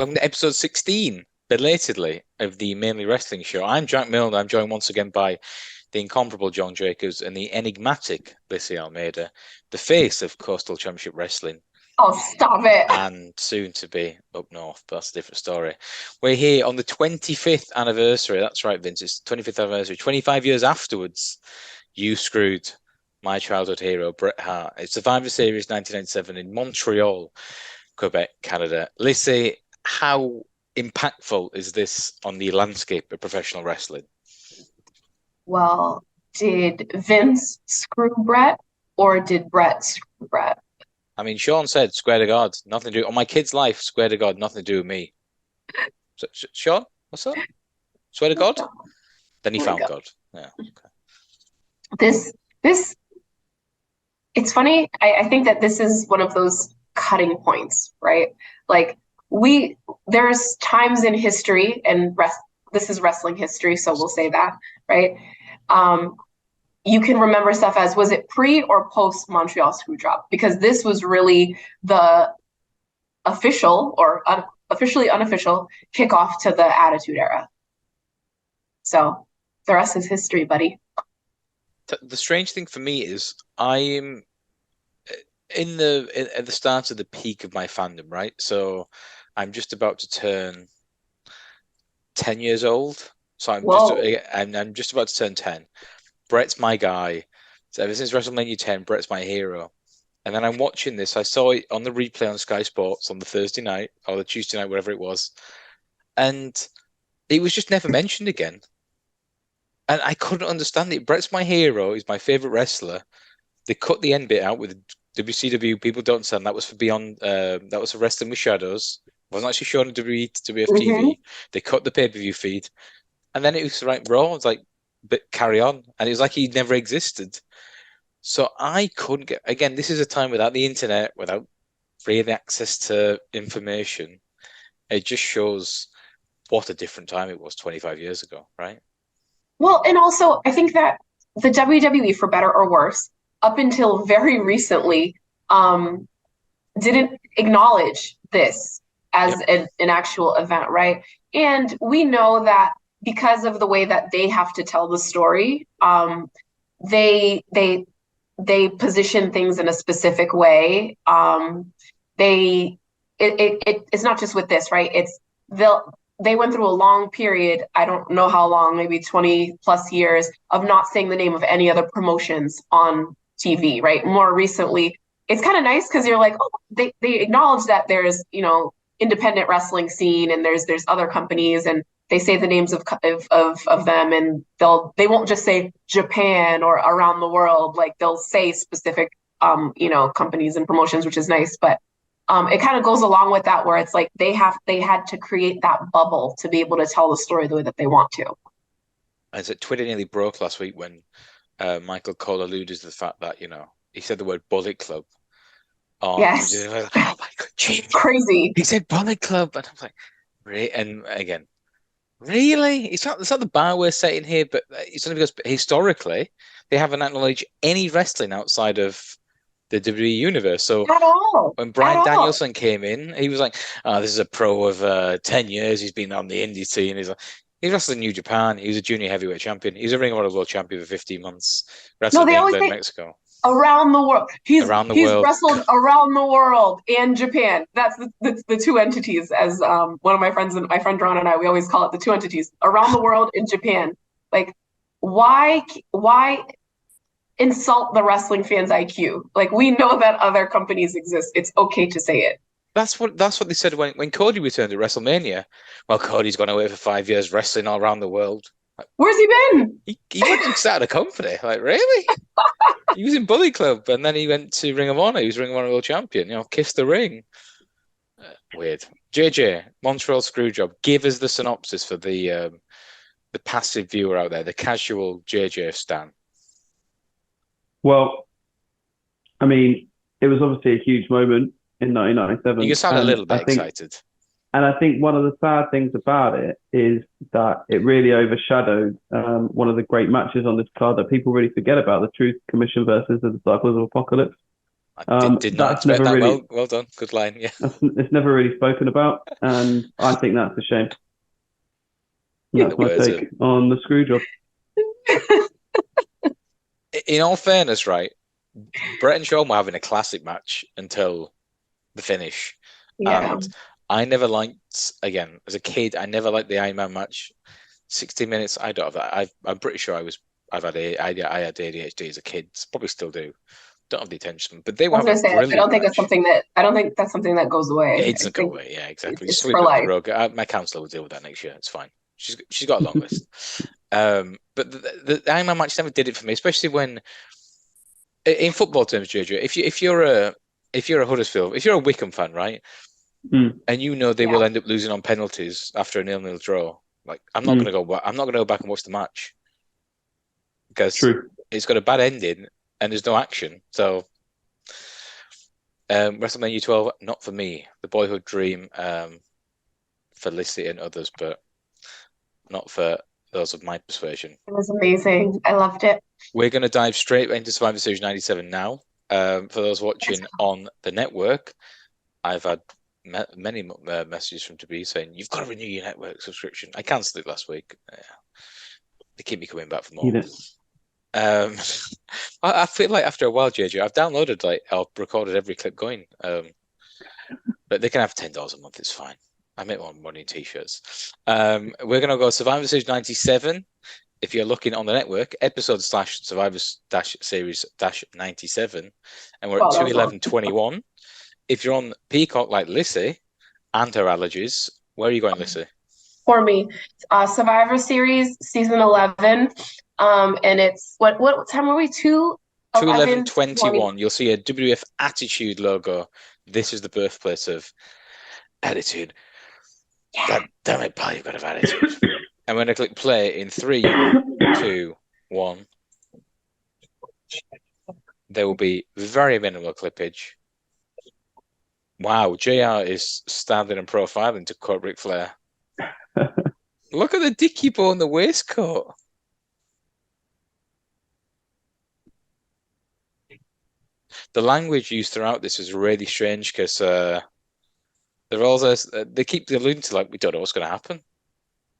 Welcome to episode 16, belatedly, of the Mainly Wrestling Show. I'm Jack Milner. I'm joined once again by the incomparable John Jacobs and the enigmatic Lissy Almeida, the face of Coastal Championship Wrestling, Oh, stop it. and soon to be up north, but that's a different story. We're here on the 25th anniversary. That's right, Vince. It's 25th anniversary. 25 years afterwards, you screwed my childhood hero, Bret Hart. It's Survivor Series 1997 in Montreal, Quebec, Canada. Lissy, how impactful is this on the landscape of professional wrestling? Well, did Vince screw Brett or did Brett screw Brett? I mean, Sean said, swear to God, nothing to do on my kid's life, swear to God, nothing to do with me. So, Sean, what's up? Swear to God? Then he Oh my found God. God. Yeah. Okay. This, it's funny. I think that this is one of those cutting points, right? Like there's times in history and this is wrestling history, so we'll say that, right? Um, you can remember stuff as, was it pre or post Montreal Screwjob? Because this was really the official or officially unofficial kickoff to the Attitude Era. So the rest is history, buddy. The strange thing for me is I'm at the start of the peak of my fandom, right? So I'm just about to turn 10 years old. So Whoa. I'm just about to turn 10. Brett's my guy. So ever since WrestleMania 10, Brett's my hero. And then I'm watching this. I saw it on the replay on Sky Sports on the Thursday night or the Tuesday night, whatever it was. And it was just never mentioned again. And I couldn't understand it. Brett's my hero. He's my favorite wrestler. They cut the end bit out with WCW. People don't understand that was for Beyond. That was for Wrestling with Shadows. It wasn't actually shown on WWF Mm-hmm. TV. They cut the pay-per-view feed. And then it was like Raw. It's like, but carry on. And it was like he never existed. So I couldn't get, again, this is a time without the internet, without free access to information. It just shows what a different time it was 25 years ago, right? Well, and also I think that the WWE, for better or worse, up until very recently, um, didn't acknowledge this as Yep. an actual event, right? And we know that because of the way that they have to tell the story, they they they position things in a specific way. They it's not just with this, right? They went through a long period, I don't know how long, maybe 20 plus years of not saying the name of any other promotions on TV, right? More recently, it's kind of nice because you're like, oh, they acknowledge that there's, independent wrestling scene and there's other companies and they say the names of them and they won't just say Japan or around the world, like they'll say specific companies and promotions, which is nice. But it kind of goes along with that where it's like they had to create that bubble to be able to tell the story the way that they want to. And so Twitter nearly broke last week when Michael Cole alluded to the fact that, he said the word Bullet Club on Yes. WWE. Like, oh my God, Jim, Crazy. he said Bullet Club. And I was like, really? And again, really? It's not the bar we're setting here, but it's only because historically they haven't acknowledged any wrestling outside of the WWE universe. So At all. when At Brian all. Danielson came in, he was like, "Oh, this is a pro of 10 years. He's been on the indie scene. He wrestled in New Japan. He was a junior heavyweight champion. He was a Ring of Honor World Champion for 15 months. No, Wrestled they in always England, say Mexico, around the world. around the He's world." wrestled around the world and Japan. That's the two entities, as one of my friends and my friend Ron and I, we always call it the two entities around the world in Japan. Like, why insult the wrestling fans' IQ? Like, we know that other companies exist. It's okay to say it. That's what they said when Cody returned to WrestleMania. Well, Cody's gone away for 5 years wrestling all around the world. Like, Where's he been? he went and started a company. Like, really? He was in Bully Club, and then he went to Ring of Honor. He was Ring of Honor World Champion. Kissed the ring. Weird. JJ, Montreal Screwjob. Give us the synopsis for the passive viewer out there, the casual JJ stan. Well, I mean, it was obviously a huge moment in 1997. You sound a little bit I think, excited. and I think one of the sad things about it is that it really overshadowed one of the great matches on this card that people really forget about, the Truth Commission versus the Disciples of Apocalypse. Did not That's expect never that. really Well done. Good line. Yeah. it's never really spoken about, and I think that's a shame. And In the that's my words of, take on the screw job. in all fairness, right? Brett and Shawn were having a classic match until the finish, Yeah. and I never liked. Again, as a kid, I never liked the Iron Man match. 60 minutes. I don't have that. I'm pretty sure I had ADHD as a kid. Probably still do. Don't have the attention, but they I were was having gonna a say I brilliant don't think it's match. something that goes away. It I doesn't go think away. Yeah, exactly. Just it's sweep for it under the life. rug. My counselor will deal with that next year. It's fine. She's got a long list. But the Iron Man match never did it for me, especially when in football terms, Jojo. If you're a Huddersfield, if you're a Wickham fan, right, Mm, and you know they Yeah. will end up losing on penalties after a 0-0 draw, like I'm not mm, gonna go. I'm not gonna go back and watch the match because true. it's got a bad ending and there's no action. So WrestleMania 12, not for me. The boyhood dream for Lissy and others, but not for those of my persuasion. It was amazing. I loved it. We're going to dive straight into Survivor Series 97 now. For those watching on the network, I've had many messages from Toby saying, you've got to renew your network subscription. I cancelled it last week. They keep me coming back for more. Um, I feel like after a while, JJ, I've downloaded I've recorded every clip going. But they can have $10 a month. It's fine. I make more money in t-shirts. We're gonna go Survivor Series 97. If you're looking on the network, episode / Survivor Series 97, and we're at 2:11:21. If you're on Peacock like Lissy and her allergies, where are you going, Lissy? For me, Survivor Series season 11. And it's what time are we? 2:11:21. You'll see a WF Attitude logo. This is the birthplace of attitude. Yeah. God damn it, pal, you've got to have attitude. I'm going to click play in 3, 2, 1. There will be very minimal clippage. Wow, JR is standing and profiling to quote Ric Flair. Look at the dicky bow on the waistcoat. The language used throughout this is really strange because they're all they keep alluding to we don't know what's going to happen.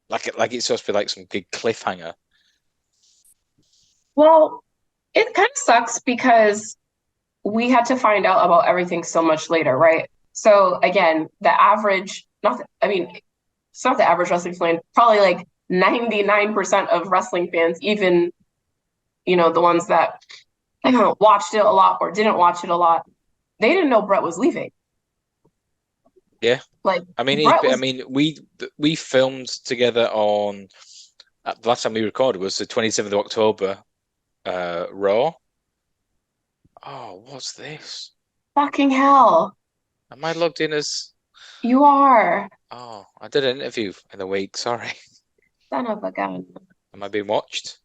Like it's supposed to be like some big cliffhanger. Well, it kind of sucks because we had to find out about everything so much later, right? So again, it's not the average wrestling fan, probably like 99% of wrestling fans, even, the ones that watched it a lot or didn't watch it a lot, they didn't know Brett was leaving. Yeah. Like, we filmed together on the last time we recorded was the 27th of October, Raw. Oh, what's this? Fucking hell. Am I logged in as? You are. Oh, I did an interview in the week. Sorry. Son of a gun. Am I being watched?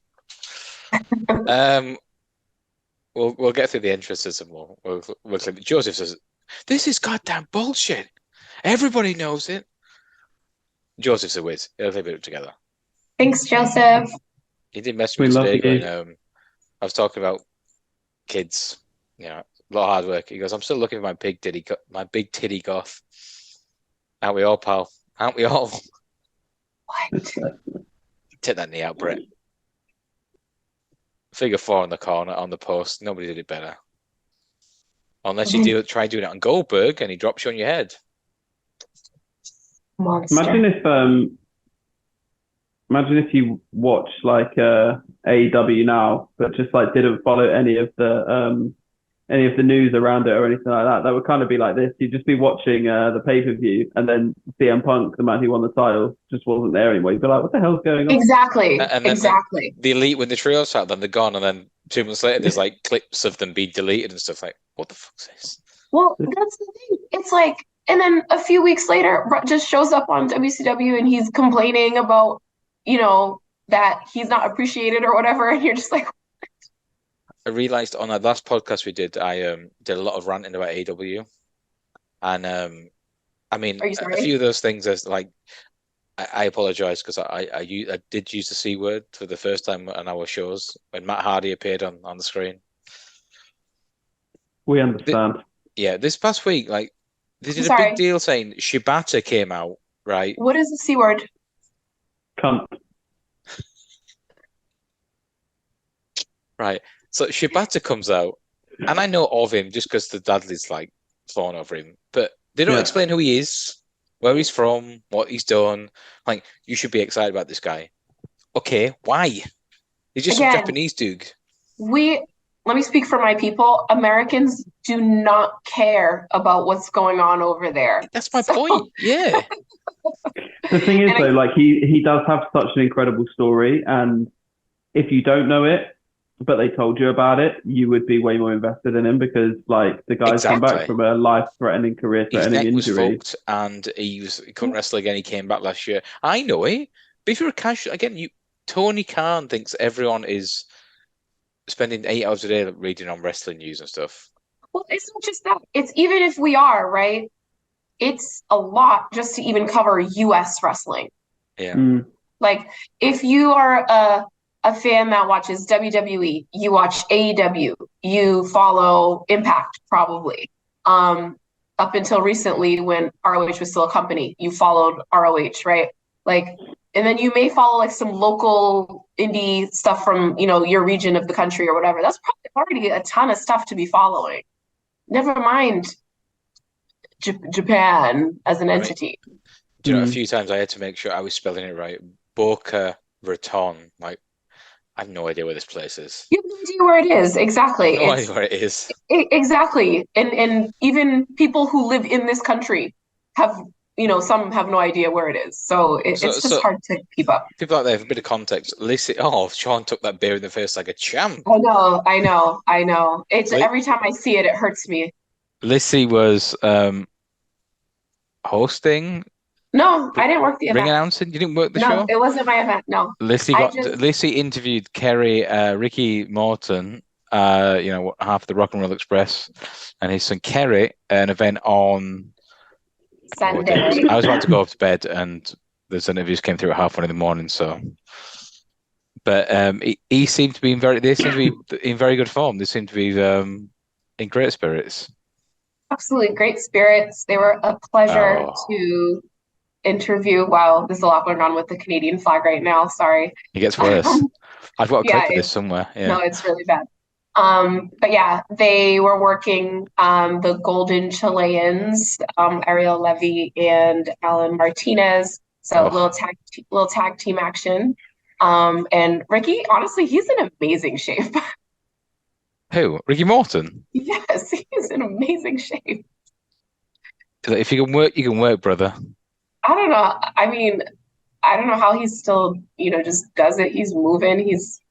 We'll get through the entrances and we'll click. Joseph says, "This is goddamn bullshit. Everybody knows it." Joseph's a whiz. He'll leave it together. Thanks, Joseph. He did message me today going, I was talking about kids, a lot of hard work. He goes, "I'm still looking for my big titty goth. Aren't we all, pal? Aren't we all?" What? Take that knee out, Brett. Figure 4 in the corner on the post. Nobody did it better. Unless you try doing it on Goldberg and he drops you on your head. Monster. Imagine if you watch AEW now, but just didn't follow any of the news around it or anything like that. That would kind of be like this. You'd just be watching the pay-per-view, and then CM Punk, the man who won the title, just wasn't there anymore. You'd be like, what the hell's going on? Exactly. And then exactly. The Elite win the trios out, then they're gone, and then 2 months later, there's clips of them being deleted and stuff. What the fuck's this? Well, that's the thing. It's and then a few weeks later, Brett just shows up on WCW and he's complaining about, that he's not appreciated or whatever, and you're just like. I realized on that last podcast we did, I did a lot of ranting about AEW, and a few of those things as I apologize because I did use the C word for the first time on our shows when Matt Hardy appeared on the screen. We understand. Yeah, this past week, like they I'm did a big sorry. deal saying Shibata came out, right? What is the C word? Cunt. Right. So Shibata comes out, and I know of him just because the Dudley's like fawn over him, but they don't Yeah. explain who he is, where he's from, what he's done. Like, you should be excited about this guy. Okay, why? He's just some Again, Japanese dude. we let me speak for my people. Americans do not care about what's going on over there. That's my So, point. Yeah. The thing is and though, like he does have such an incredible story, and if you don't know it, but they told you about it, you would be way more invested in him because like the guy's come back Exactly. from a life-threatening, His career-threatening neck was injury. fucked, and he couldn't wrestle again. He came back last year. I know it, but if you're a casual, again, Tony Khan thinks everyone is spending 8 hours a day reading on wrestling news and stuff. well, it's not just that. It's even if we are, right? It's a lot just to even cover US wrestling. Yeah. Mm. Like if you are a fan that watches WWE, you watch AEW, you follow Impact probably. Up until recently when ROH was still a company, you followed ROH, right? Like, and then you may follow like some local indie stuff from, your region of the country or whatever. That's probably already a ton of stuff to be following. Never mind Japan as an Right. entity. Do you know, a few times I had to make sure I was spelling it right. Boca Raton. Like, I have no idea where this place is. You have no idea where it is. I have Exactly. no idea where it is. Exactly. And even people who live in this country have, some have no idea where it is. So it's just So hard to keep up. people out there, for a bit of context, Lissy, Sean took that beer in the face like a champ. I know. It's every time I see it, it hurts me. Lissy was hosting, No, I didn't work the ring event. announcing. You didn't work the No, show? it wasn't my event. No. Lissy interviewed Ricky Morton, half of the Rock and Roll Express, and his son Kerry, an event on Sunday. I was about to go off to bed, and those interviews came through at 1:30 in the morning. So, but he seemed to be they seemed to be in very good form. They seemed to be in great spirits. Absolutely great spirits. They were a pleasure to interview. Wow, there's a lot going on with the Canadian flag right now. Sorry. It gets worse. I've got a clip of this somewhere. Yeah. No, it's really bad. But yeah, they were working the Golden Chileans, Ariel Levy and Alan Martinez. So little tag team action. And Ricky, honestly, he's in amazing shape. Who? Ricky Morton? Yes, he's in amazing shape. If you can work, brother. I don't know. I mean, I don't know how he's still, just does it. He's moving. He's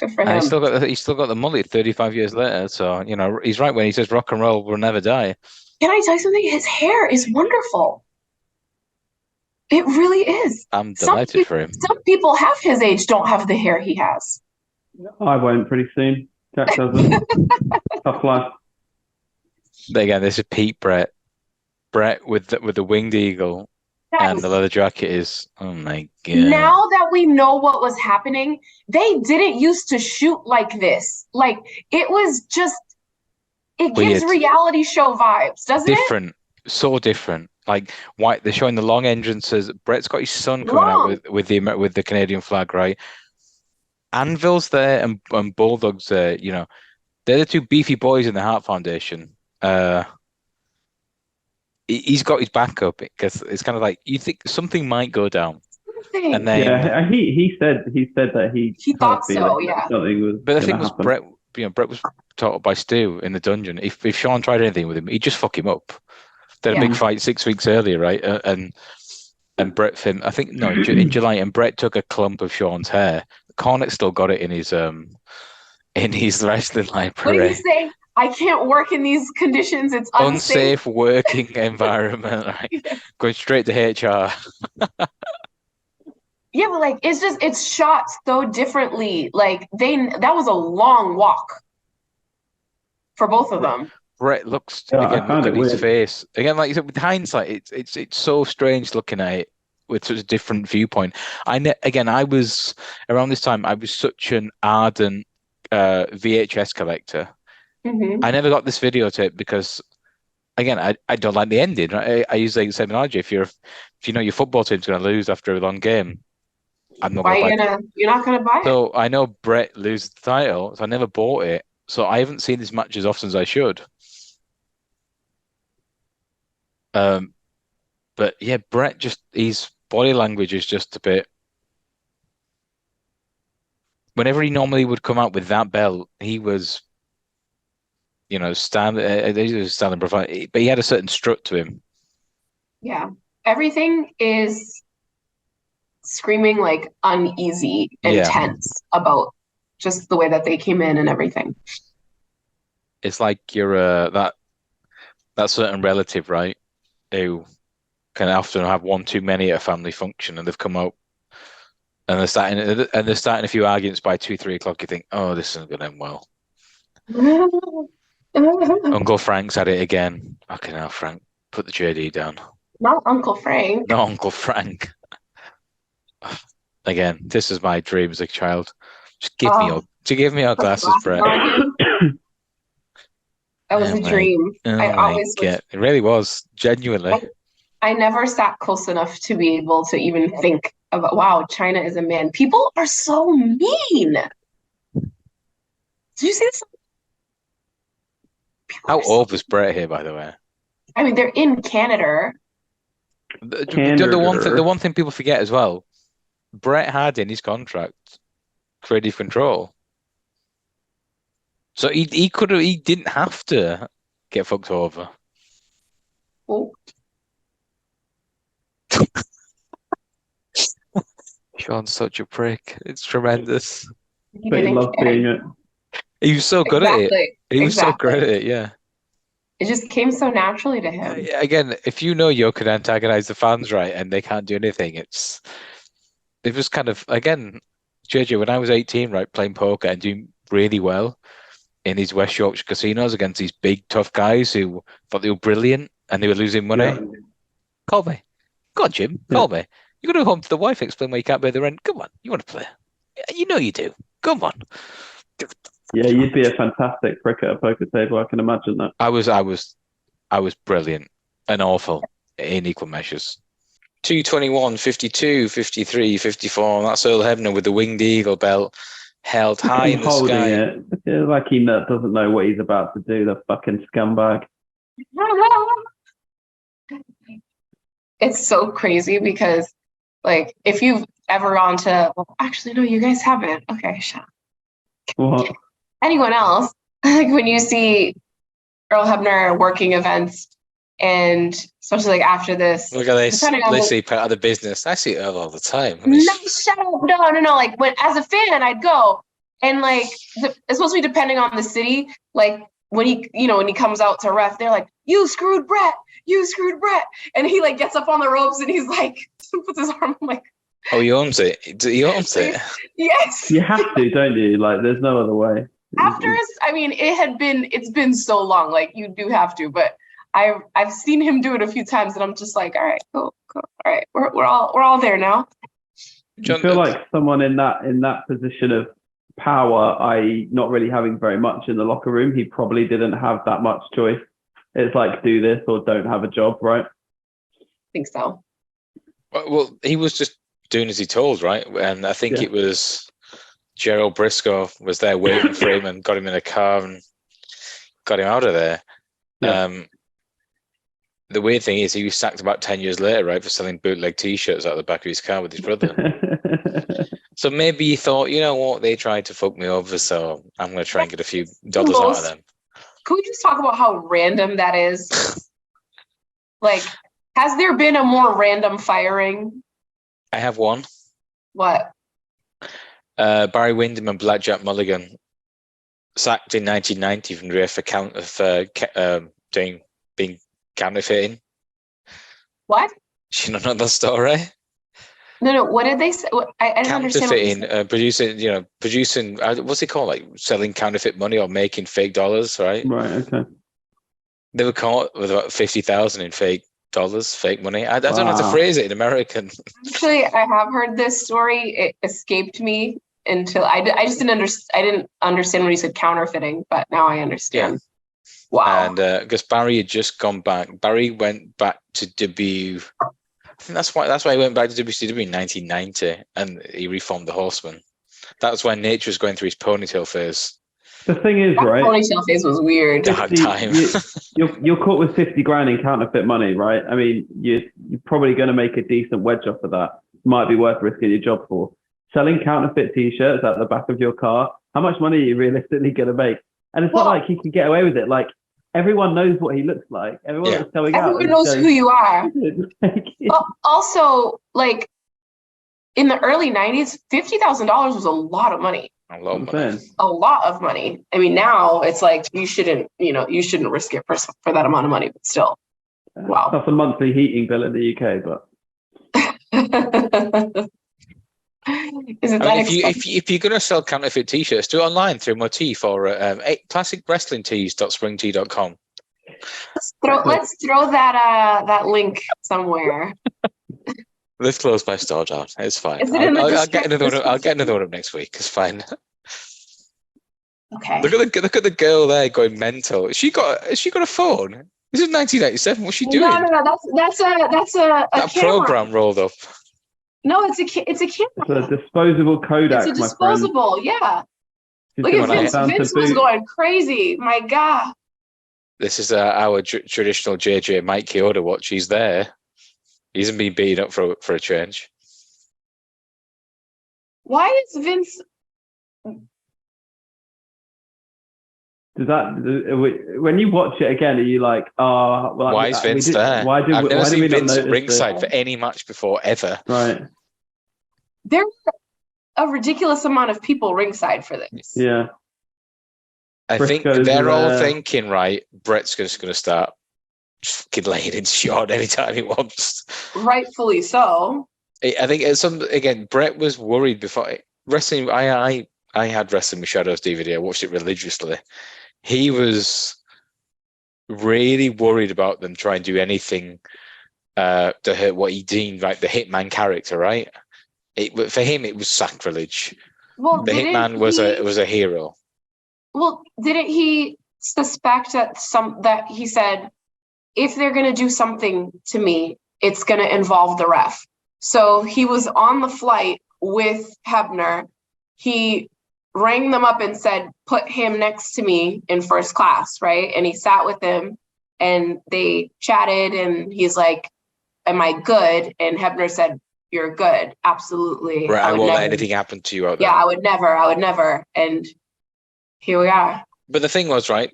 good for him. He's still got the mullet 35 years later. So, he's right when he says rock and roll will never die. Can I tell you something? His hair is wonderful. It really is. I'm delighted for him. Some people half his age don't have the hair he has. I won't pretty soon. Jack doesn't. Tough life. But again, this is Pete Brett. Brett with the winged eagle and the leather jacket is, oh my God. Now that we know what was happening, they didn't used to shoot like this. Like, it was just, it gives reality show vibes, doesn't it? Different. So different. Like, they're showing the long entrances. Brett's got his son coming out with the Canadian flag, right? Anvil's there and Bulldog's there, They're the two beefy boys in the Heart Foundation. He's got his backup because it's kind of like you think something might go down, and then he said that he thought so. Yeah, but the thing was, Brett was taught up by Stu in the dungeon. If Sean tried anything with him, he'd just fuck him up. They had a big fight 6 weeks earlier, right? And Brett filmed, I think no, in July, and Brett took a clump of Sean's hair. Cornette still got it in his wrestling library. What did he say? I can't work in these conditions. It's unsafe working environment. Right? Going straight to HR. Yeah, but like it's shot so differently. Like that was a long walk for both of them. Brett looks again. Look at his face again. Like you said, with hindsight, it's so strange looking at it with such a different viewpoint. I was around this time. I was such an ardent VHS collector. I never got this videotape because, again, I don't like the ending. Right? I use the same analogy. If you know your football team's going to lose after a long game, I'm not Why going to buy. you're not gonna buy it? So I know Brett loses the title, so I never bought it. So I haven't seen this match as often as I should. But yeah, Brett his body language is just a bit. Whenever he normally would come out with that belt, he was, standing profile, but he had a certain strut to him. Yeah. Everything is screaming like uneasy and Yeah. tense about just the way that they came in and everything. It's like you're that certain relative, right? Who can often have one too many at a family function, and they've come out and they're starting a few arguments by 2-3 o'clock. You think, oh, this isn't going to end well. Uncle Frank's at it again. Okay, now Frank, put the JD down. Not Uncle Frank. No, Uncle Frank. Again, this is my dream as a child. Just give me your glasses, Brett. That was a dream. I always it really was, genuinely. I never sat close enough to be able to even think about, wow, China is a man. People are so mean. Did you see this? How old was Brett here, by the way? I mean, they're in Canada. The one thing people forget as well, Brett had in his contract creative control. So he didn't have to get fucked over. Oh. Sean's such a prick. It's tremendous. But he loved being it. He was so good at it. He was so great at it, yeah. It just came so naturally to him. Again, if you know you could antagonize the fans, right, and they can't do anything, it was kind of, again, JJ, when I was 18, right, playing poker and doing really well in these West Yorkshire casinos against these big, tough guys who thought they were brilliant and they were losing money. Yeah. Call me. Go on, Jim. Call me. You got to go home to the wife, explain why you can't pay the rent. Come on. You want to play? You know you do. Come on. Yeah, you'd be a fantastic prick at a poker table. I can imagine that. I was brilliant and awful in equal measures. 221, 52, 53, 54. That's Earl Hebner with the Winged Eagle belt held high in the sky. It. It's like he doesn't know what he's about to do, the fucking scumbag. It's so crazy because, like, if you've ever gone to, well, actually, no, you guys haven't. Okay, shut up. What? Anyone else, like when you see Earl Hebner working events, and especially like after this, look at this. They see part of the business. I see Earl all the time. No, shut up. No. Like when, as a fan, I'd go, and like it's supposed to be depending on the city. Like when he comes out to ref, they're like, "You screwed Brett. You screwed Brett," and he like gets up on the ropes and he's like, puts his arm. I'm like, oh, he owns it. He owns it. Yes. You have to, don't you? Like, there's no other way. It's been so long. Like you do have to, but I've seen him do it a few times, and I'm just like, all right, cool. All right, we're all there now. I feel like someone in that position of power, i.e., not really having very much in the locker room, he probably didn't have that much choice. It's like do this or don't have a job, right? I think so. Well, he was just doing as he told, right? And I think it was Gerald Briscoe was there waiting for him and got him in a car and got him out of there. Yeah. The weird thing is he was sacked about 10 years later, right, for selling bootleg T-shirts out of the back of his car with his brother. So maybe he thought, you know what, they tried to fuck me over, so I'm going to try and get a few dollars out of them. Can we just talk about how random that is? Like, has there been a more random firing? I have one. What? Barry Windham and Blackjack Mulligan sacked in 1990 from the for being counterfeiting. What? You don't know that story? No. What did they say? I don't understand. Counterfeiting, producing. What's it called? Like selling counterfeit money or making fake dollars, right? Right. Okay. They were caught with about 50,000 in fake dollars, fake money. I don't know how to phrase it in American. Actually, I have heard this story. It escaped me, until I just didn't understand when he said counterfeiting, but now I understand. Yeah. Wow. And because Barry had just gone back, Barry went back to W. I think that's why he went back to WCW in 1990, and he reformed the Horsemen. That's when Nature was going through his ponytail phase. The thing is, That right? ponytail phase was weird. Dark time. You're caught with 50 grand in counterfeit money, right? I mean, you're probably going to make a decent wedge off of that. Might be worth risking your job for. Selling counterfeit T-shirts at the back of your car, how much money are you realistically going to make? And it's not like he can get away with it. Like, everyone knows what he looks like. Everyone that's going out. Everyone knows who you are. Well, also, like, in the early 90s, $50,000 was a lot of money. A lot of money. A lot of money. I mean, now it's like you shouldn't risk it for that amount of money, but still. Wow. That's a monthly heating bill in the UK, but if you're gonna sell counterfeit T-shirts, do it online through Motif or classicwrestlingtees.springtea.com. Let's throw that link somewhere. Let's close my store down. It's fine. I'll get another one. I'll get another one up next week. It's fine. Okay. Look at the girl there going mental. Has she got a phone? This is 1987. What's she doing? No. That's a program rolled up. No, it's a camera. It's a disposable Kodak. It's a disposable. Yeah. Look at Vince. Vince was going crazy. My God. This is our traditional JJ Mike Chioda watch. He's there. He hasn't been beaten up for a change. Why is Vince? Does that, when you watch it again, are you like, oh, well, why is Vince there? I've never seen Vince at ringside for any match before, ever. Right. There's a ridiculous amount of people ringside for this. Yeah. I think they're all thinking, right, Brett's just going to start fucking laying in short anytime he wants. Rightfully so. I think Brett was worried before wrestling. I had Wrestling with Shadows DVD. I watched it religiously. He was really worried about them trying to do anything to hurt what he deemed like the Hitman character. Right? For him, it was sacrilege. Well, the Hitman was a hero. Well, didn't he suspect that he said, if they're going to do something to me, it's going to involve the ref. So he was on the flight with Hebner. He rang them up and said, put him next to me in first class, right? And he sat with him and they chatted and he's like, am I good? And Hebner said, you're good. Absolutely. Right, I won't let anything happen to you out there. Yeah, I would never. And here we are. But the thing was, right,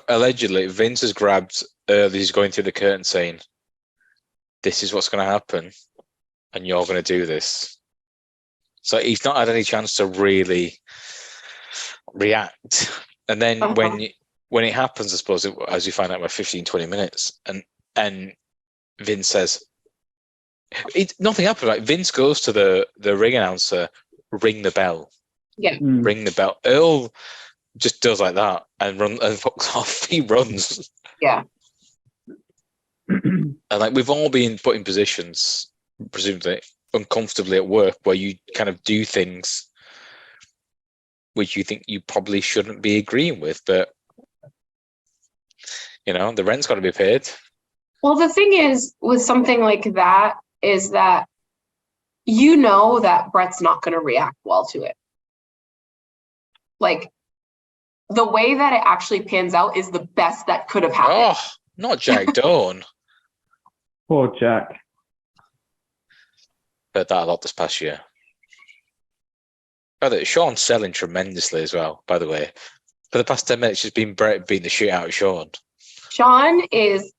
allegedly, Vince has grabbed he's going through the curtain saying, this is what's going to happen, and you're going to do this. So he's not had any chance to really react. And then when it happens, I suppose, as you find out about 15, 20 minutes, and Vince says, nothing happened. Right? Vince goes to the ring announcer, ring the bell. Yeah. Ring the bell. Earl just does like that and fucks off. He runs. Yeah. And like we've all been put in positions, presumably uncomfortably at work, where you kind of do things which you think you probably shouldn't be agreeing with, but the rent's got to be paid. Well, the thing is with something like that is that that Brett's not going to react well to it. Like, the way that it actually pans out is the best that could have happened. Oh, not Jack Dawn. Poor Jack. Heard that a lot this past year. By the way, Sean's selling tremendously as well, by the way. For the past 10 minutes, just been Brett beating the shit out of Sean. Sean is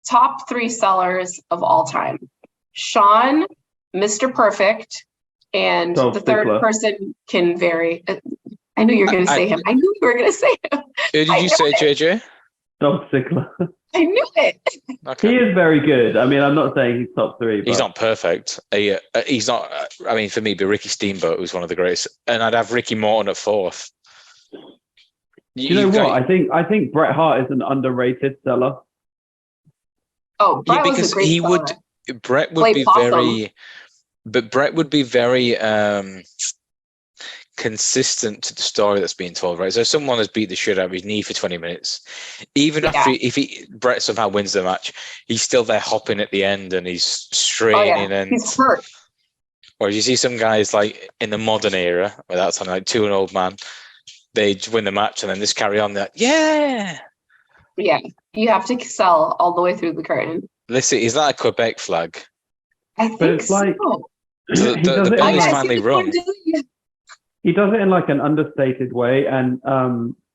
top 3 sellers of all time. Sean, Mr. Perfect, and the third person can vary. I knew you were going to say him. I knew you were going to say him. Who did you say, JJ? Dolph Ziggler. I knew it. Okay. He is very good. I mean, I'm not saying he's top 3. But... He's not perfect. He's not. I mean, for me, it'd be Ricky Steamboat, who's one of the greatest, and I'd have Ricky Morton at 4th. You know what? I think Bret Hart is an underrated seller. Oh, Bret was a great seller. Brett would be very. But Brett would be very. consistent to the story that's being told, right? So someone has beat the shit out of his knee for 20 minutes. Even after if Brett somehow wins the match, he's still there hopping at the end and he's straining and he's hurt. Whereas you see some guys like in the modern era, where that's something like an old man, they win the match and then just carry on. They're like, yeah. You have to sell all the way through the curtain. Listen, is that a Quebec flag? I think so. Like, So the Billy's finally run. He does it in like an understated way and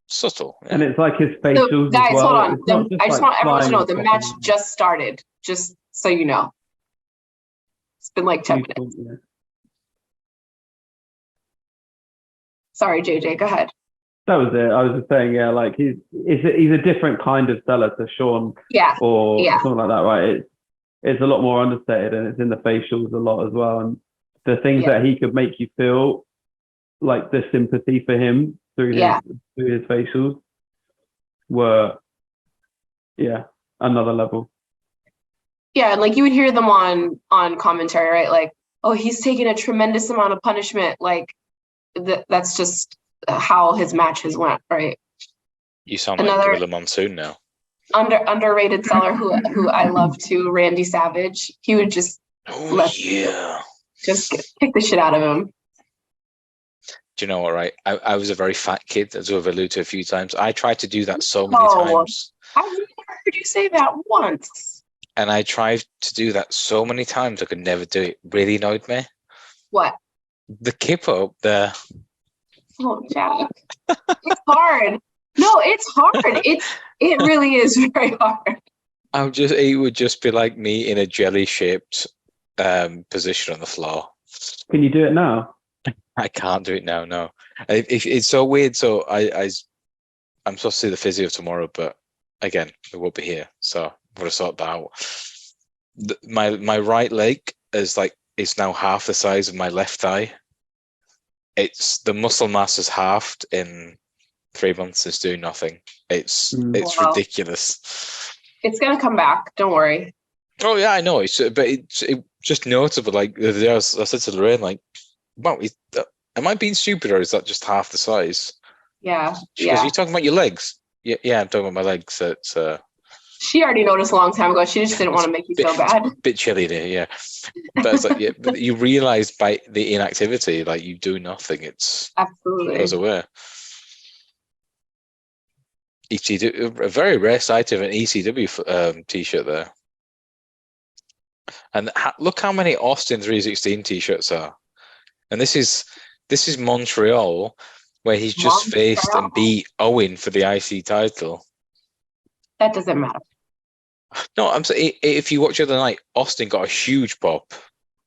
subtle, and it's like his facials guys, as well. hold on. I just want everyone to know the flying match just started. Just so you know, it's been like 10 minutes. Yeah. Sorry, JJ, go ahead. That was it. I was just saying, yeah, like he's a different kind of seller to Sean, or something like that, right? It's a lot more understated, and it's in the facials a lot as well, and the things that he could make you feel like the sympathy for him through his facials were another level. Yeah, and like you would hear them on commentary, right? Like, oh, he's taking a tremendous amount of punishment. Like that's just how his matches went, right? You sound like Gorilla Monsoon now. Underrated seller who I love too, Randy Savage. He would just just kick the shit out of him. Do you know what, right? I was a very fat kid, as I've alluded to a few times. I tried to do that so many times. I've never heard you say that once. And I tried to do that so many times, I could never do it. It really annoyed me. What? The kip up there. Oh, Jack. It's hard. No, it's hard. It really is very hard. It would just be like me in a jelly-shaped position on the floor. Can you do it now? I can't do it now. No, it's so weird. So I'm supposed to see the physio tomorrow, but again, it won't be here. So I'm gonna sort that out. My right leg is now half the size of my left thigh. It's the muscle mass is halved in 3 months. It's doing nothing. It's ridiculous. It's gonna come back. Don't worry. Oh yeah, I know. It's just notable. Like the other day, I said to Lorraine, like, "Wow, am I being stupid, or is that just half the size?" Yeah. Because you're talking about your legs. Yeah, I'm talking about my legs. It's She already noticed a long time ago. She just didn't want to make you feel bad. Bit chilly there, yeah. But it's like, but you realize by the inactivity, like you do nothing. It goes away. ECW, a very rare sight of an ECW t-shirt there. And look how many Austin 316 t-shirts are. And this is Montreal, where he's just faced and beat Owen for the IC title. That doesn't matter. No, I'm saying if you watch the other night, Austin got a huge pop.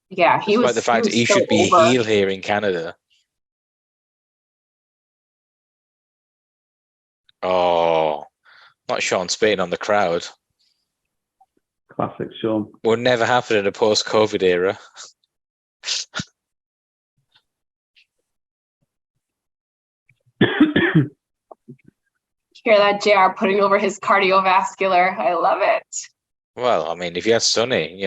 Yeah, he was. Despite the fact that he should be a heel here in Canada. Oh, not Sean spitting on the crowd. Classic Sean. Will never happen in a post-COVID era. Hear that, JR putting over his cardiovascular. I love it. Well, I mean, if you have Sonny,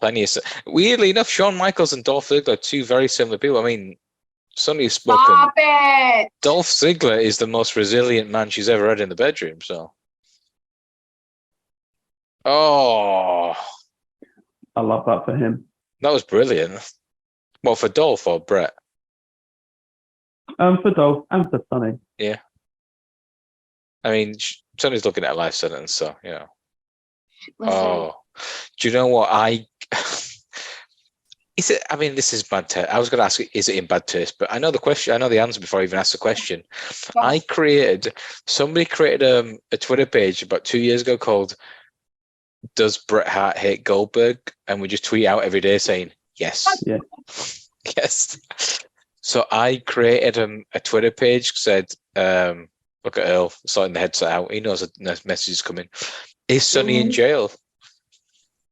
plenty of. Weirdly enough, Shawn Michaels and Dolph Ziggler are two very similar people. I mean, Sonny's spoken. Stop it! Dolph Ziggler is the most resilient man she's ever had in the bedroom. So. Oh. I love that for him. That was brilliant. Well, for Dolph or Brett? For Dolph and for Sonny. Yeah. I mean, Sonny's looking at a life sentence, so, Listen. Oh. Do you know what? Is it? I mean, this is bad taste. I was going to ask, is it in bad taste? But I know the question. I know the answer before I even asked the question. Yeah. Somebody created a Twitter page about 2 years ago called "Does Bret Hart Hate Goldberg?" And we just tweet out every day saying yes, yeah, yes. So I created a Twitter page said, "Look at Earl sorting the headset out. He knows a message is coming. Is Sonny in jail?"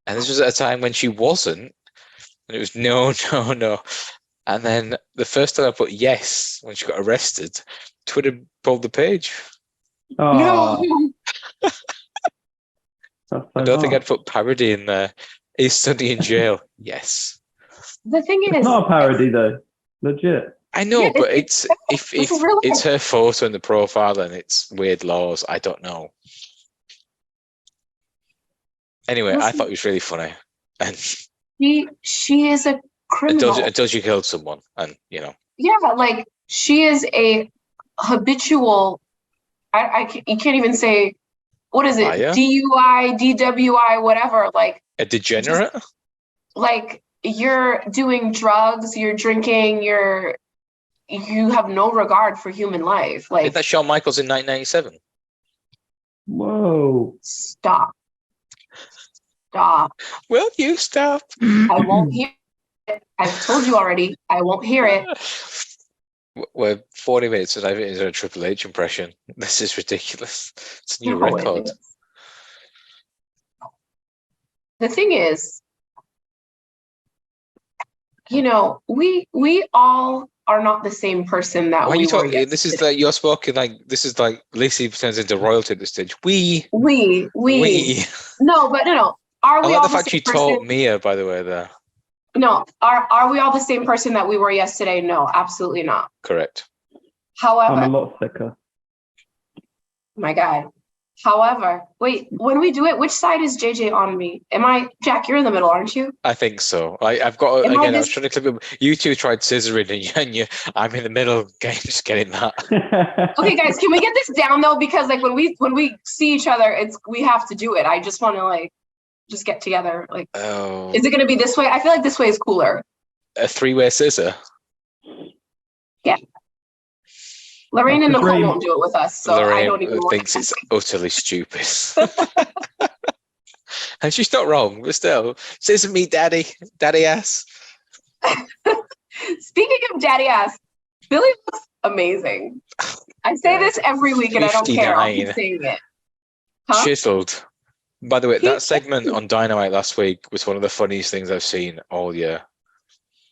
And this was at a time when she wasn't. And it was no. And then the first time I put yes, when she got arrested, Twitter pulled the page. Oh. No. I don't think I'd put parody in there. Is Sonny in jail? Yes. The thing is, it's not a parody though. Legit. I know, Yeah, but it's if This is real it's life. her photo in the profile and it's weird laws, I don't know. Anyway, I thought it Listen, was really funny, and she is a criminal. until she killed someone, and you know, Yeah, like she is a habitual. You can't even say what is it? liar, DUI, DWI, whatever. Like a just degenerate. like you're doing drugs, you're drinking, you have no regard for human life. Isn't that Like Shawn Michaels in 1997? Whoa. stop, stop. Will you stop? I won't hear it. I've told you already. I won't hear it. We're 40 minutes and I've into a Triple H impression. This is ridiculous. It's a new No, it record. is. The thing is, we all are not the same person that Why are we you were talking? This is yesterday. like you're spoken like this is like Lacey turns into royalty at this stage. We. We. No, but no. Are I we like all the the fact same you person? taught Mia, by the way, there. No. Are we all the same person that we were yesterday? No, absolutely not. Correct. I'm a However, lot sicker. my God. However, wait, when we do it, which side is JJ on me? Jack, you're in the middle, aren't you? I think so. I've got Am I again. I was this? trying to clip. You two tried scissoring, I'm in the middle. Just getting that. Okay, guys, can we get this down though? Because like when we see each other, we have to do it. I just want to like just get together. Like, Oh, is it going to be this way? I feel like this way is cooler. a three-way scissor. Yeah. Lorraine and Just Nicole Rain- won't do it with us, so I don't even Lorraine want thinks it's utterly stupid. And she's not wrong, but still, scissor me, daddy ass. Speaking of daddy ass, Billy looks amazing. I say this every week and I don't care. I'll keep 59. saying it. Huh? Chiseled. By the way, that He's segment on Dynamite last week was one of the funniest things I've seen all year.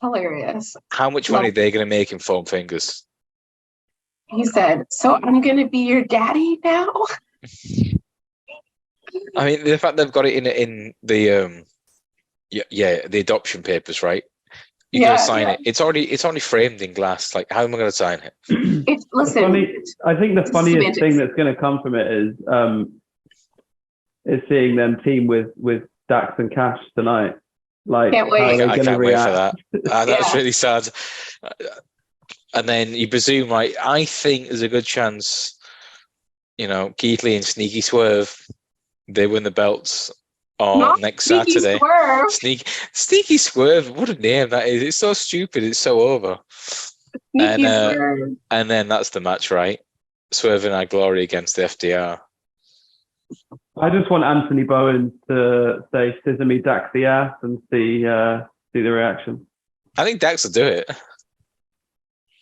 hilarious. How much money are they going to make in foam fingers? He said, "So I'm gonna be your daddy now." I mean, the fact they've got it in the the adoption papers, right? You're going to sign it. It's already framed in glass. Like, how am I going to sign it? Listen. I think the funniest semantics. thing that's going to come from it is seeing them team with Dax and Cash tonight. Like, Can't wait. how are I they can't going to wait for react? that. That's really sad. And then you presume, right? I think there's a good chance, Keith Lee and Sneaky Swerve, they win the belts Not next Sneaky Saturday. Swerve. Sneaky Swerve, what a name that is. It's so stupid, it's so over. Sneaky Swerve. And then that's the match, right? Swerve and I Glory against the FDR. I just want Anthony Bowen to say "scissor me, Dax the ass" and see the reaction. I think Dax will do it.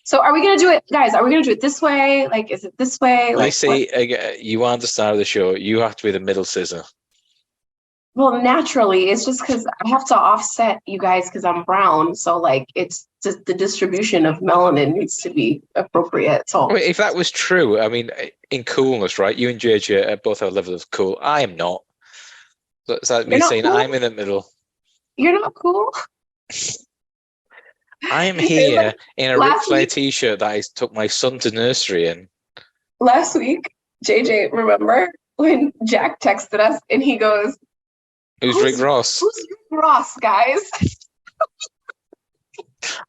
So are we gonna do it, guys? Are we gonna do it this way? Like, is it this way? Like, Lacey, you are the star of the show. You have to be the middle scissor. well, naturally, it's just because I have to offset you guys because I'm brown. So like, it's just the distribution of melanin needs to be appropriate. So I mean, if that was true, I mean, in coolness, right? You and JJ both have a level of cool. I am not. So it's like me saying cool? I'm in the middle. You're not cool. I'm here in a Ric Flair t-shirt that I took my son to nursery in. Last week, JJ, remember when Jack texted us and he goes, Who's Rick Ross? Who's Rick Ross, guys?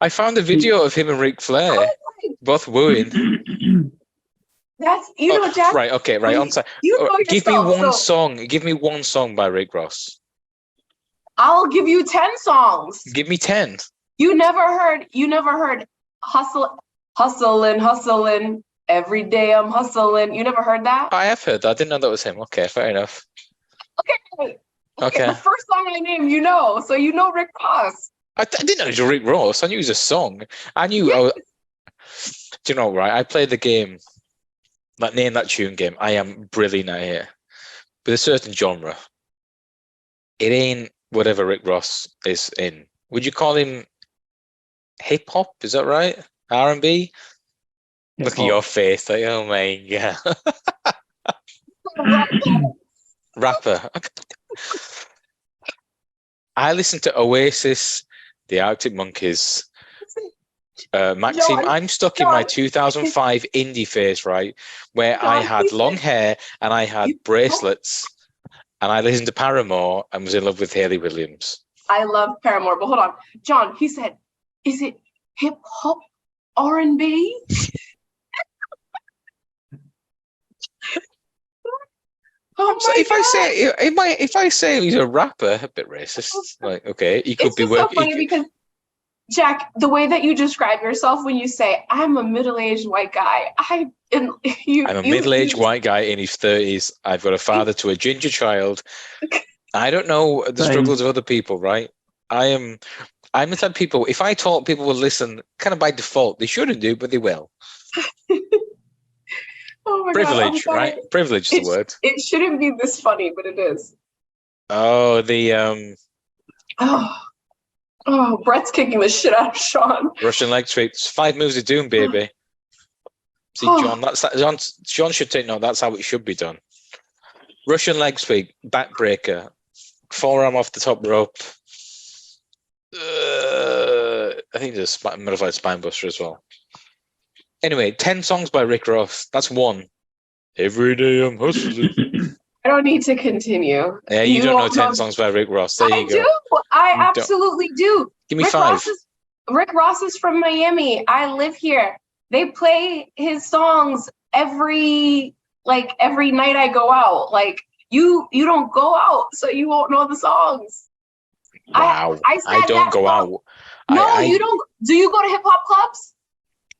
I found a video of him and Ric Flair both wooing. That's Jack. Right, okay, right. On time. Give me one song. Give me one song by Rick Ross. I'll give you 10 songs. Give me 10. You never heard hustling. Every day I'm hustling. You never heard that? I have heard that. I didn't know that was him. Okay, fair enough. Okay. Okay. The first song I named, so you know Rick Ross. I didn't know it was Rick Ross. I knew it was a song. I knew. Yes. Do you know, right? I played the game, like name that tune game. I am brilliant at it. With a certain genre, it ain't whatever Rick Ross is in. Would you call him hip hop? Is that right? R&B? Look at your face. Like, oh my god. Rapper. I listened to Oasis, the Arctic Monkeys, Maxime, John, I'm stuck in my 2005 indie phase, right? Where I John, had long hair and I had You- bracelets and I listened to Paramore and was in love with Hayley Williams. I love Paramore, but hold on. John, he said, is it hip hop R&B? Oh So my if God. I say he's a rapper, a bit racist. Like, okay, he could It's be just so working. funny because, Jack, the way that you describe yourself when you say, I'm a middle-aged white guy, I'm a middle-aged white guy in his 30s. I've got a father to a ginger child. I don't know the struggles of other people, right? I'm the type of people, if I talk, people will listen kind of by default. They shouldn't do, but they will. Oh my Privilege, God, right? Privilege is the word. It shouldn't be this funny, but it is. Oh, the Brett's kicking the shit out of Sean. Russian leg sweeps. 5 moves of doom, baby. See, John, John should take note. That's how it should be done. Russian leg sweep, backbreaker, forearm off the top rope. I think there's a modified spine buster as well. Anyway, 10 songs by Rick Ross. That's one. Every day I'm hustling. I don't need to continue. Yeah, you don't know 10 songs by Rick Ross. There you go. I do. I absolutely do. Give me 5. Rick Ross is from Miami. I live here. They play his songs every night I go out. Like you don't go out, so you won't know the songs. Wow. I don't go out. No, you don't. Do you go to hip hop clubs?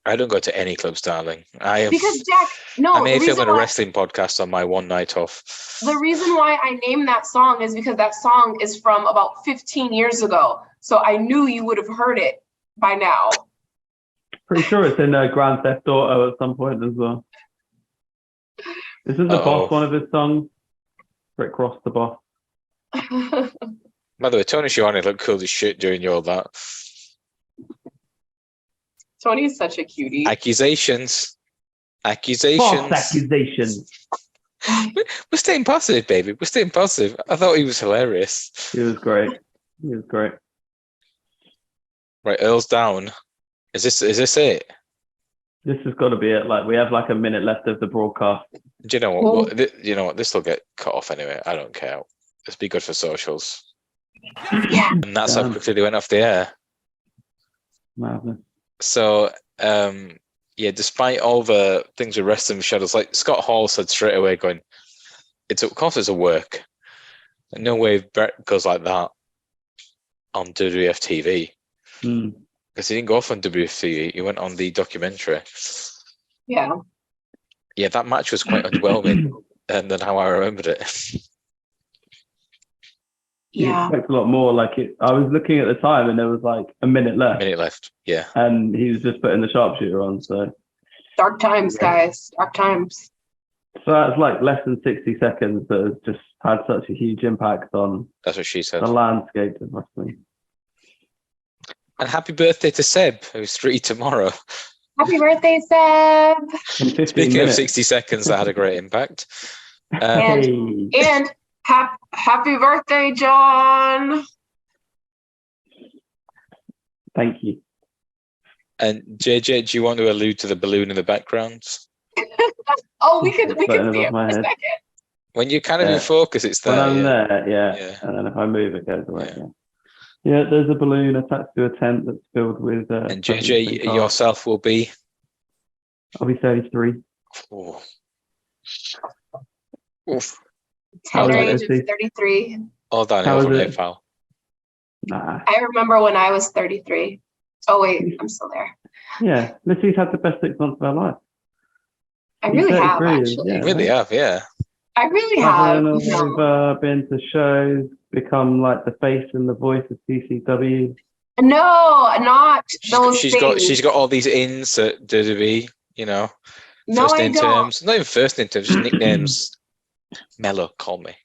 I don't go to any clubs, darling. Because Jack, I may film a wrestling podcast on my one night off. The reason why I named that song is because that song is from about 15 years ago. So I knew you would have heard it by now. Pretty sure it's in Grand Theft Auto at some point as well. Isn't the boss one of his songs? Rick Ross, the boss. By the way, Tony Schiavone looked cool as shit doing all that. Tony's such a cutie. Accusations. False accusations. We're staying positive, baby. We're staying positive. I thought he was hilarious. He was great. Right, Earl's down. Is this it? This has got to be it. Like we have like a minute left of the broadcast. Do you know what? You know what? This will get cut off anyway. I don't care. Let's be good for socials. Yeah. And that's how quickly they went off the air. Madness. So, despite all the things with wrestling shadows, like Scott Hall said straight away, going, of course it's a work. No way Brett goes like that on WWF TV. Because he didn't go off on WWF TV, he went on the documentary. Yeah. Yeah, that match was quite underwhelming, and then how I remembered it. Yeah. You expect a lot more. I was looking at the time, and there was like a minute left. Yeah. And he was just putting the sharpshooter on. So dark times, guys. Dark times. So that's like less than 60 seconds that has just had such a huge impact on. That's what she said. The landscape of wrestling. And happy birthday to Seb, who's 3 tomorrow. Happy birthday, Seb. Speaking of 60 seconds, that had a great impact. And happy birthday, John. Thank you. And JJ, do you want to allude to the balloon in the background? We can see it for a second. When you kind of in focus, it's there. When I'm there, yeah. And then if I move, it goes away. Yeah, there's a balloon attached to a tent that's filled with. And JJ, yourself will be? I'll be 33. Oh. Tender age of 33. All downhill from here, pal. Nah. I remember when I was 33. Oh, wait, I'm still there. Yeah, Missy's had the best 6 months of her life. I really have, actually. You really have, yeah. I really have. We've been to shows, become like the face and the voice of CCW. No, not those things. She's got all these ins at WWE, you know. No, first I name don't. terms. Not even first name terms, just nicknames. Mello, call me.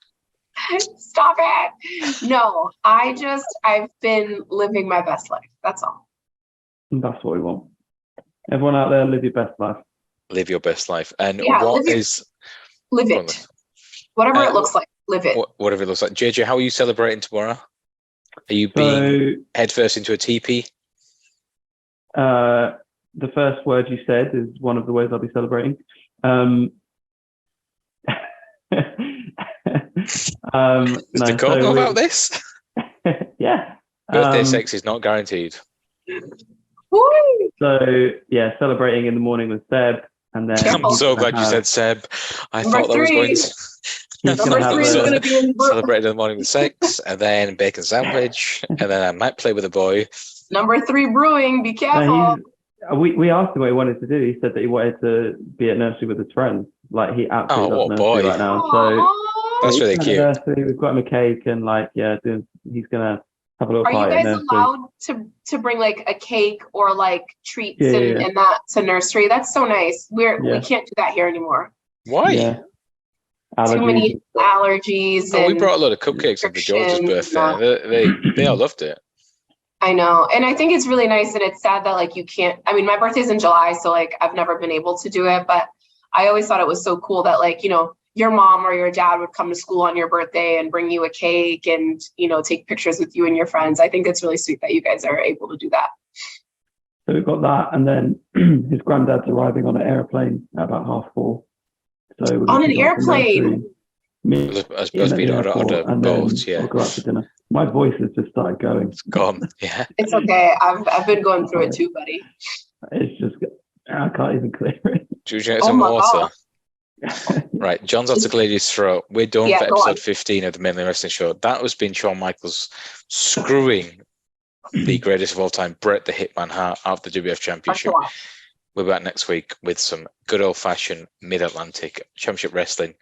Stop it. No, I've been living my best life. That's all. And that's what we want. Everyone out there, live your best life. Live your best life. And live it. Whatever it looks like, live it. Whatever it looks like. JJ, how are you celebrating tomorrow? Are you being headfirst into a teepee? the first word you said is one of the ways I'll be celebrating. Does Dakota know about this? Yeah. Birthday sex is not guaranteed. So yeah, celebrating in the morning with Seb, and then I'm so glad you said Seb. I thought that was going to. Number 3 is going to be when celebrate in the morning with sex, and then bacon sandwich, and then I might play with a boy. Number 3 brewing. Be careful. We asked him what he wanted to do. He said that he wanted to be at nursery with his friends. Like he absolutely loves nursery right now. So that's really cute. Nursery, we've got him a cake and he's gonna have a little party. Are you guys allowed to bring like a cake or like treats and that to nursery? That's so nice. We can't do that here anymore. Why? Yeah. Too many allergies. We brought a lot of cupcakes for George's birthday. They all loved it. I know. And I think it's really nice, and it's sad that like you can't, I mean, my birthday's in July, so like I've never been able to do it, but I always thought it was so cool that like, your mom or your dad would come to school on your birthday and bring you a cake and, take pictures with you and your friends. I think it's really sweet that you guys are able to do that. So we've got that, and then his granddad's arriving on an airplane at about 4:30. So on an airplane? I suppose we on a boat, yeah. We'll go out to dinner. My voice has just started going. It's gone, yeah. It's okay. I've been going through it too, buddy. It's just, I can't even clear it. Do you get some water? Right, John's had to clear his throat. We're done for episode 15 of the Mainly Wrestling Show. That has been Shawn Michaels screwing the greatest of all time, Bret the Hitman Hart, out of the WWF Championship. We're back next week with some good old-fashioned Mid-Atlantic Championship Wrestling,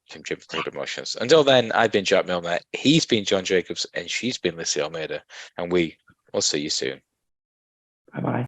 Championship Promotions. Until then, I've been Jack Milner, he's been John Jacobs, and she's been Lissy Almeida, and we will see you soon. Bye-bye.